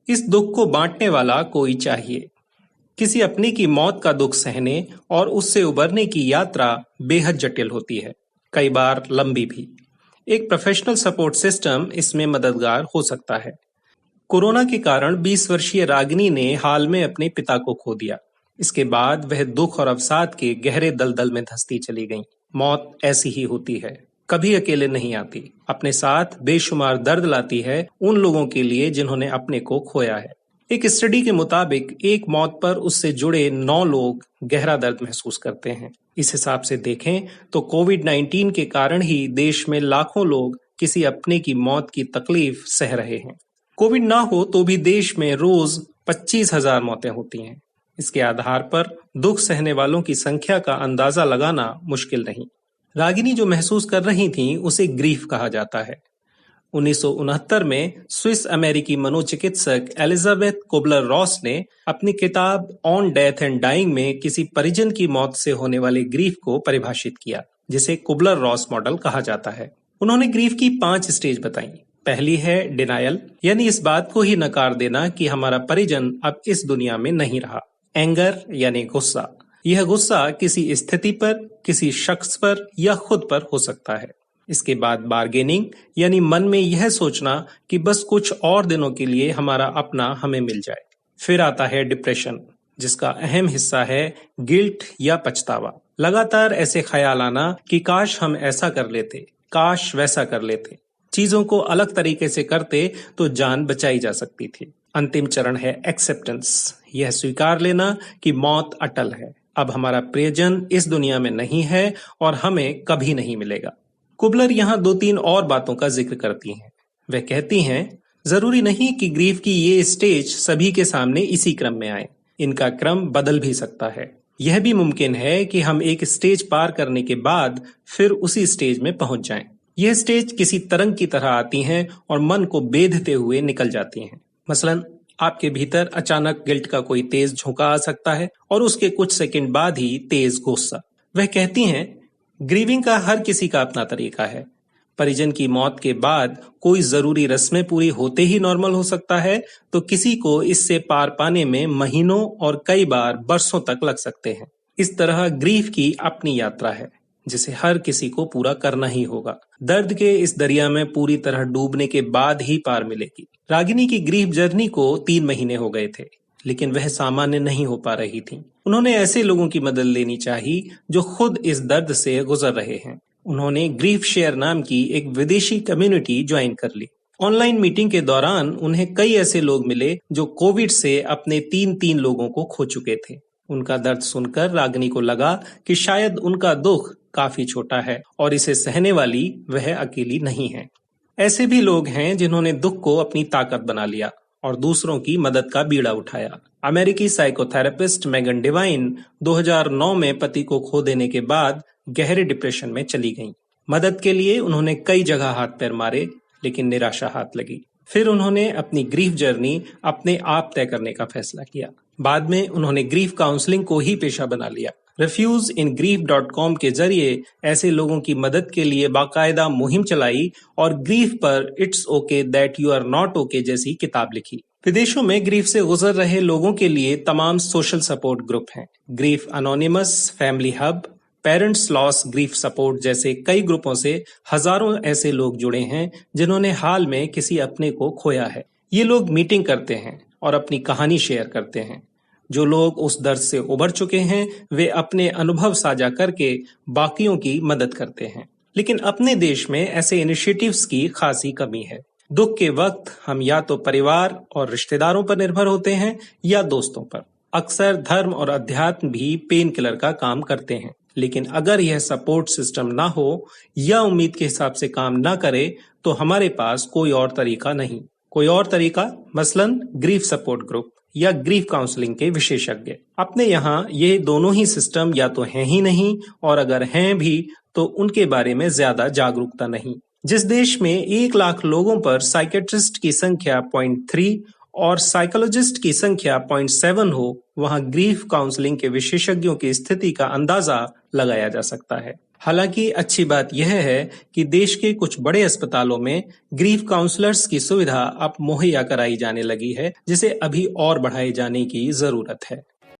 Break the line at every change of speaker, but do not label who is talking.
इस दुख को बांटने वाला कोई चाहिए। किसी अपने की मौत का दुख सहने और उससे उबरने की यात्रा बेहद जटिल होती है, कई बार लंबी भी। एक प्रोफेशनल सपोर्ट सिस्टम इसमें मददगार हो सकता है। कोरोना के कारण 20 वर्षीय रागिनी ने हाल में अपने पिता को खो दिया। इसके बाद वह दुख और अवसाद के गहरे दलदल में धंसती चली गईं। मौत ऐसी ही होती है, कभी अकेले नहीं आती। अपने साथ बेशुमार दर्द लाती है उन लोगों के लिए जिन्होंने अपने को खोया है। एक स्टडी के मुताबिक एक मौत पर उससे जुड़े 9 लोग गहरा दर्द महसूस करते हैं। इस हिसाब से देखें तो कोविड-19 के कारण ही देश में लाखों लोग किसी अपने की मौत की तकलीफ सह रहे हैं। कोविड ना हो तो भी देश में रोज 25,000 मौतें होती हैं। इसके आधार पर दुख सहने वालों की संख्या का अंदाजा लगाना मुश्किल नहीं। रागिनी जो महसूस कर रही थीं उसे ग्रीफ कहा जाता है। 1969 में स्विस अमेरिकी मनोचिकित्सक एलिजाबेथ कुबलर रॉस ने अपनी किताब ऑन डेथ एंड डाइंग में किसी परिजन की मौत से होने वाले ग्रीफ को परिभाषित किया, जिसे कुबलर रॉस मॉडल कहा जाता है। उन्होंने ग्रीफ की 5 स्टेज बताई। पहली है डिनायल, यानी इस बात को ही नकार देना कि हमारा परिजन अब इस दुनिया में नहीं रहा। एंगर यानी गुस्सा, यह गुस्सा किसी स्थिति पर, किसी शख्स पर या खुद पर हो सकता है। इसके बाद बार्गेनिंग, यानी मन में यह सोचना कि बस कुछ और दिनों के लिए हमारा अपना हमें मिल जाए। फिर आता है डिप्रेशन, जिसका अहम हिस्सा है गिल्ट या पछतावा। लगातार ऐसे ख्याल आना कि काश हम ऐसा कर लेते, काश वैसा कर लेते, चीजों को अलग तरीके से करते तो जान बचाई जा सकती थी। अंतिम चरण है एक्सेप्टेंस, यह स्वीकार लेना कि मौत अटल है। अब हमारा प्रियजन इस दुनिया में नहीं है और हमें कभी नहीं मिलेगा। कुबलर यहाँ 2-3 और बातों का जिक्र करती हैं। वह कहती हैं, जरूरी नहीं कि ग्रीफ की ये स्टेज सभी के सामने इसी क्रम में आए। इनका क्रम बदल भी सकता है। यह भी मुमकिन है कि हम एक स्टेज पार करने के बाद फिर उसी स्टेज में पहुंच जाएं। यह स्टेज किसी तरंग की तरह आती हैं और मन को बेधते हुए निकल जाती हैं। मसलन आपके भीतर अचानक गिल्ट का कोई तेज झोंका आ सकता है और उसके कुछ सेकंड बाद ही तेज गुस्सा। वह कहती हैं, ग्रीविंग का हर किसी का अपना तरीका है। परिजन की मौत के बाद कोई जरूरी रस्में पूरी होते ही नॉर्मल हो सकता है, तो किसी को इससे पार पाने में महीनों और कई बार बरसों तक लग सकते हैं। इस तरह ग्रीफ की अपनी यात्रा है, जिसे हर किसी को पूरा करना ही होगा। दर्द के इस दरिया में पूरी तरह डूबने के बाद ही पार मिलेगी। रागिनी की ग्रीफ जर्नी को 3 महीने हो गए थे, लेकिन वह सामान्य नहीं हो पा रही थी। उन्होंने ऐसे लोगों की मदद लेनी चाहिए जो खुद इस दर्द से गुजर रहे हैं। उन्होंने ग्रीफ शेयर नाम की एक विदेशी कम्युनिटी ज्वाइन कर ली। ऑनलाइन मीटिंग के दौरान उन्हें कई ऐसे लोग मिले जो कोविड से अपने 3 लोगों को खो चुके थे। उनका दर्द सुनकर रागिनी को लगा कि शायद उनका दुख काफी छोटा है और इसे सहने वाली वह अकेली नहीं है। ऐसे भी लोग हैं जिन्होंने दुख को अपनी ताकत बना लिया और दूसरों की मदद का बीड़ा उठाया। अमेरिकी साइकोथेरेपिस्ट मेगन डिवाइन 2009 में पति को खो देने के बाद गहरे डिप्रेशन में चली गईं। मदद के लिए उन्होंने कई जगह हाथ पैर मारे, लेकिन निराशा हाथ लगी। फिर उन्होंने अपनी ग्रीफ जर्नी अपने आप तय करने का फैसला किया। बाद में उन्होंने ग्रीफ काउंसलिंग को ही पेशा बना लिया। refugeingrief.com के जरिए ऐसे लोगों की मदद के लिए बाकायदा मुहिम चलाई और ग्रीफ पर it's okay that you are not okay जैसी किताब लिखी। विदेशों में ग्रीफ से गुजर रहे लोगों के लिए तमाम सोशल सपोर्ट ग्रुप हैं। Grief anonymous, family hub, parents loss grief support जैसे कई ग्रुपों से हजारों ऐसे लोग जुड़े हैं जिन्होंने हाल में किसी अपने को खोया है। ये लोग मीटिंग करते हैं और अपनी कहानी शेयर करते हैं। जो लोग उस दर्द से उबर चुके हैं वे अपने अनुभव साझा करके बाकियों की मदद करते हैं। लेकिन अपने देश में ऐसे इनिशिएटिव्स की खासी कमी है। दुख के वक्त हम या तो परिवार और रिश्तेदारों पर निर्भर होते हैं या दोस्तों पर। अक्सर धर्म और अध्यात्म भी पेन किलर का काम करते हैं, लेकिन अगर यह सपोर्ट सिस्टम ना हो या उम्मीद के हिसाब से काम ना करे तो हमारे पास कोई और तरीका नहीं। कोई और तरीका मसलन ग्रीफ सपोर्ट ग्रुप या ग्रीफ काउंसलिंग के विशेषज्ञ। अपने यहाँ ये दोनों ही सिस्टम या तो हैं ही नहीं, और अगर हैं भी तो उनके बारे में ज्यादा जागरूकता नहीं। जिस देश में 1 लाख लोगों पर साइकेट्रिस्ट की संख्या 0.3 और साइकोलॉजिस्ट की संख्या 0.7 हो, वहां ग्रीफ काउंसलिंग के विशेषज्ञों की स्थिति का अंदाजा लगाया जा सकता है। हालांकि अच्छी बात यह है कि देश के कुछ बड़े अस्पतालों में ग्रीफ काउंसलर्स की सुविधा अब मुहैया कराई जाने लगी है, जिसे अभी और बढ़ाए जाने की जरूरत है।